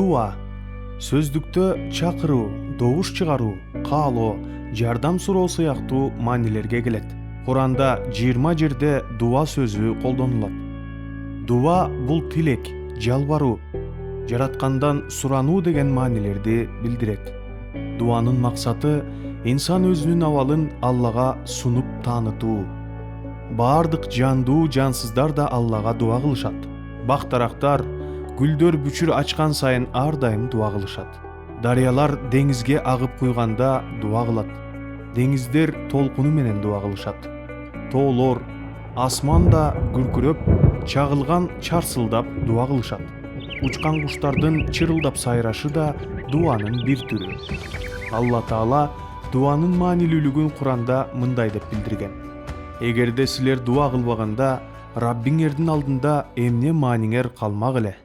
Дуа сөздүктө чакыруу, добуш чыгаруу, каалоо, жардам суроо сыяктуу маанилерге келет. Куранда 20 жерде дуа сөзү колдонулат. Дуа бул тилек, жалбаруу, жараткандан сурануу деген маанилерди билдирет. Дуанын максаты инсан өзүнүн абалын Аллага сунуп таанытуу. Баардык жандуу жансыздар да Аллага дуа кылышат. Бактарактар гүлдөр бүчүр ачкан сайын ар дайым дуа кылышат. Дарыялар деңизге агып куйганда дуа кылат. Деңиздер толкуну менен дуа кылышат. Тоолор, асман да күркүрөп, чагылган чарсылдап дуа кылышат. Учкан куштардын чырылдап сайрашы да дуанын бир түрү. Алла Таала дуанын маанилүүлүгүн Куранда мындай деп билдирген: Эгерде силер дуа кылбаганда, Раббиңердин алдында эмне маанилер калмак эле.